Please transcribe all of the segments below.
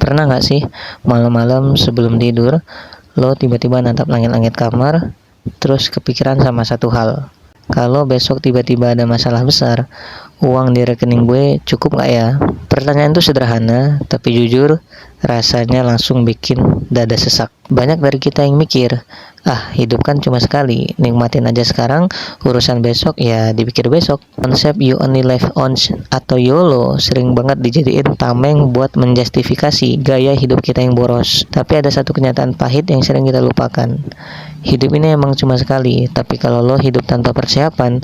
Pernah nggak sih malam-malam sebelum tidur, lo tiba-tiba natap langit-langit kamar, terus kepikiran sama satu hal. Kalau besok tiba-tiba ada masalah besar, uang di rekening gue cukup nggak ya? Pertanyaan itu sederhana, tapi jujur rasanya langsung bikin dada sesak. Banyak dari kita yang mikir, hidup kan cuma sekali, nikmatin aja sekarang, urusan besok ya dipikir besok. Konsep you only live once atau YOLO sering banget dijadiin tameng buat menjustifikasi gaya hidup kita yang boros. Tapi ada satu kenyataan pahit yang sering kita lupakan. Hidup ini emang cuma sekali, tapi kalau lo hidup tanpa persiapan,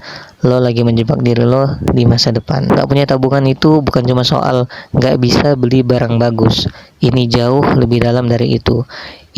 lo lagi menjebak diri lo di masa depan. Gak punya tabungan itu bukan cuma soal gak bisa beli barang bagus. Ini jauh lebih dalam dari itu.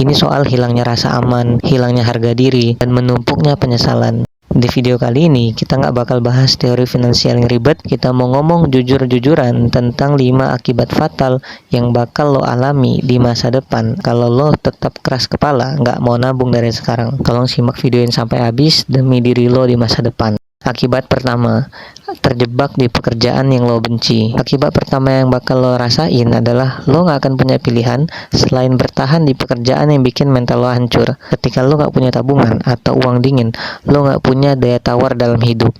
Ini soal hilangnya rasa aman, hilangnya harga diri, dan menumpuknya penyesalan. Di video kali ini, kita nggak bakal bahas teori finansial yang ribet. Kita mau ngomong jujur-jujuran tentang 5 akibat fatal yang bakal lo alami di masa depan kalau lo tetap keras kepala, nggak mau nabung dari sekarang. Tolong simak video ini sampai habis demi diri lo di masa depan. Akibat pertama, terjebak di pekerjaan yang lo benci. Akibat pertama yang bakal lo rasain adalah lo gak akan punya pilihan selain bertahan di pekerjaan yang bikin mental lo hancur. Ketika lo gak punya tabungan atau uang dingin, lo gak punya daya tawar dalam hidup.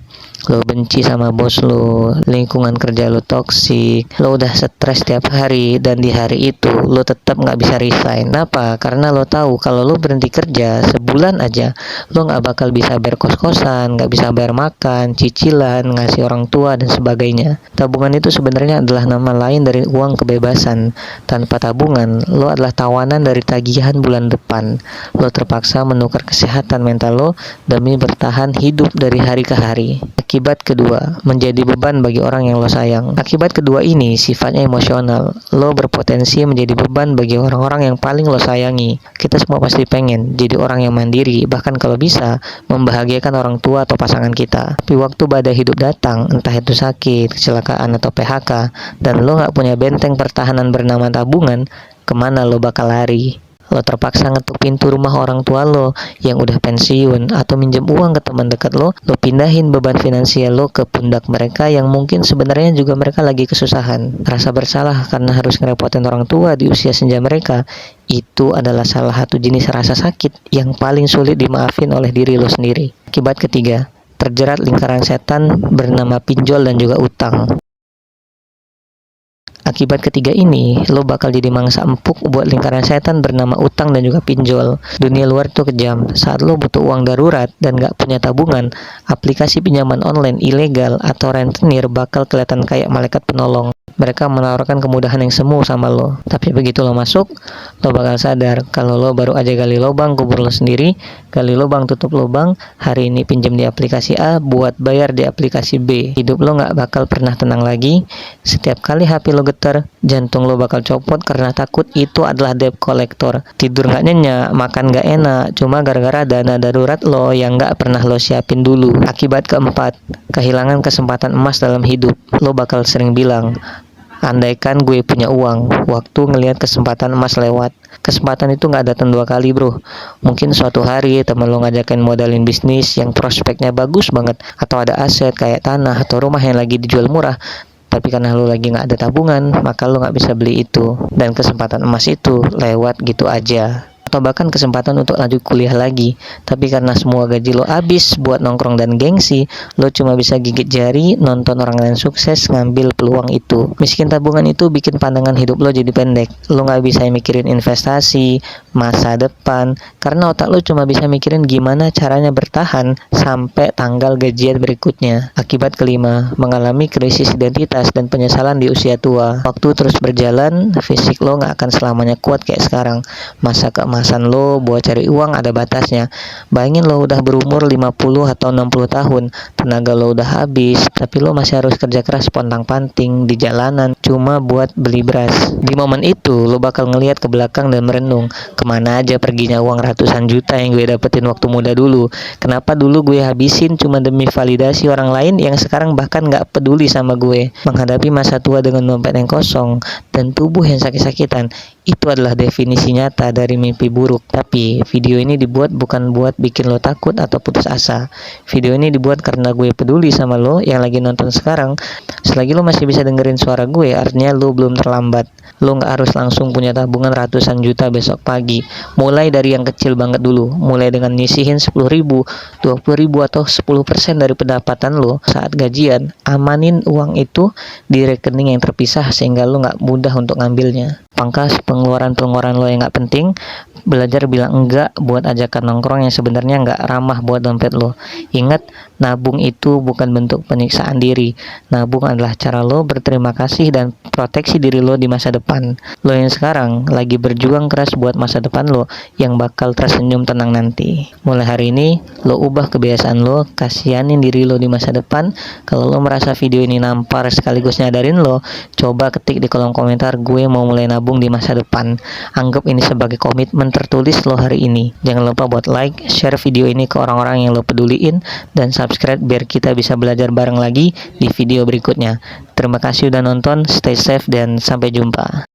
Lo benci sama bos lo, lingkungan kerja lo toksik, lo udah stres tiap hari, dan di hari itu lo tetap gak bisa resign. Kenapa? Karena lo tahu kalau lo berhenti kerja sebulan aja, lo gak bakal bisa bayar kos-kosan, gak bisa bayar makan, cicilan, ngasih orang tua, dan sebagainya. Tabungan itu sebenarnya adalah nama lain dari uang kebebasan. Tanpa tabungan, lo adalah tawanan dari tagihan bulan depan. Lo terpaksa menukar kesehatan mental lo demi bertahan hidup dari hari ke hari. Akibat kedua, menjadi beban bagi orang yang lo sayang. Akibat kedua ini sifatnya emosional. Lo berpotensi menjadi beban bagi orang-orang yang paling lo sayangi. Kita semua pasti pengen jadi orang yang mandiri, bahkan kalau bisa membahagiakan orang tua atau pasangan kita. Tapi waktu badai hidup datang, entah itu sakit, kecelakaan, atau PHK, dan lo gak punya benteng pertahanan bernama tabungan, kemana lo bakal lari? Lo terpaksa ngetuk pintu rumah orang tua lo yang udah pensiun, atau minjem uang ke teman dekat lo pindahin beban finansial lo ke pundak mereka yang mungkin sebenarnya juga mereka lagi kesusahan. Rasa bersalah karena harus ngerepotin orang tua di usia senja mereka, itu adalah salah satu jenis rasa sakit yang paling sulit dimaafin oleh diri lo sendiri. Akibat ketiga, terjerat lingkaran setan bernama pinjol dan juga utang. Akibat ketiga ini, lo bakal jadi mangsa empuk buat lingkaran setan bernama utang dan juga pinjol. Dunia luar tuh kejam. Saat lo butuh uang darurat dan gak punya tabungan, aplikasi pinjaman online ilegal atau rentenir bakal kelihatan kayak malaikat penolong. Mereka menawarkan kemudahan yang semu sama lo. Tapi begitu lo masuk, lo bakal sadar kalau lo baru aja gali lubang kubur lo sendiri, gali lubang tutup lubang. Hari ini pinjam di aplikasi A buat bayar di aplikasi B. Hidup lo gak bakal pernah tenang lagi. Setiap kali HP lo getar, jantung lo bakal copot karena takut itu adalah debt collector. Tidur gak nyenyak, makan gak enak, cuma gara-gara dana darurat lo yang gak pernah lo siapin dulu. Akibat keempat, kehilangan kesempatan emas dalam hidup. Lo bakal sering bilang, andaikan gue punya uang, waktu ngelihat kesempatan emas lewat. Kesempatan itu gak datang 2 kali bro. Mungkin suatu hari temen lo ngajakin modalin bisnis yang prospeknya bagus banget, atau ada aset kayak tanah atau rumah yang lagi dijual murah. Tapi karena lo lagi gak ada tabungan, maka lo gak bisa beli itu. Dan kesempatan emas itu lewat gitu aja. Atau bahkan kesempatan untuk lanjut kuliah lagi, tapi karena semua gaji lo habis buat nongkrong dan gengsi, lo cuma bisa gigit jari nonton orang lain sukses ngambil peluang itu. Miskin tabungan itu bikin pandangan hidup lo jadi pendek. Lo gak bisa mikirin investasi, masa depan, karena otak lo cuma bisa mikirin gimana caranya bertahan sampai tanggal gajian berikutnya. Akibat kelima, mengalami krisis identitas dan penyesalan di usia tua. Waktu terus berjalan, fisik lo gak akan selamanya kuat kayak sekarang. Masa keemasan lo buat cari uang ada batasnya. Bayangin lo udah berumur 50 atau 60 tahun, tenaga lo udah habis, tapi lo masih harus kerja keras pontang-panting di jalanan cuma buat beli beras. Di momen itu lo bakal ngelihat ke belakang dan merenung, kemana aja perginya uang ratusan juta yang gue dapetin waktu muda dulu. Kenapa dulu gue habisin cuma demi validasi orang lain yang sekarang bahkan gak peduli sama gue. Menghadapi masa tua dengan dompet yang kosong dan tubuh yang sakit-sakitan, itu adalah definisi nyata dari mimpi buruk. Tapi video ini dibuat bukan buat bikin lo takut atau putus asa. Video ini dibuat karena gue peduli sama lo yang lagi nonton sekarang. Selagi lo masih bisa dengerin suara gue, artinya lo belum terlambat. Lo nggak harus langsung punya tabungan ratusan juta besok pagi. Mulai dari yang kecil banget dulu. Mulai dengan nyisihin 10.000, 20.000 atau 10% dari pendapatan lo saat gajian. Amanin uang itu di rekening yang terpisah sehingga lo nggak mudah untuk ngambilnya. Pangkas pengeluaran-pengeluaran lo yang nggak penting. Belajar bilang enggak buat ajakan nongkrong yang sebenarnya nggak ramah buat dompet lo. Ingat, nabung itu bukan bentuk penyiksaan diri. Nabung adalah cara lo berterima kasih dan proteksi diri lo di masa depan. Lo yang sekarang lagi berjuang keras buat masa depan lo yang bakal tersenyum tenang nanti. Mulai hari ini, lo ubah kebiasaan lo, kasihanin diri lo di masa depan. Kalau lo merasa video ini nampar sekaligus nyadarin lo, coba ketik di kolom komentar, gue mau mulai nabung di masa depan. Anggap ini sebagai komitmen tertulis lo hari ini. Jangan lupa buat like, share video ini ke orang-orang yang lo peduliin, dan subscribe biar kita bisa belajar bareng lagi di video berikutnya. Terima kasih udah nonton, stay safe dan sampai jumpa.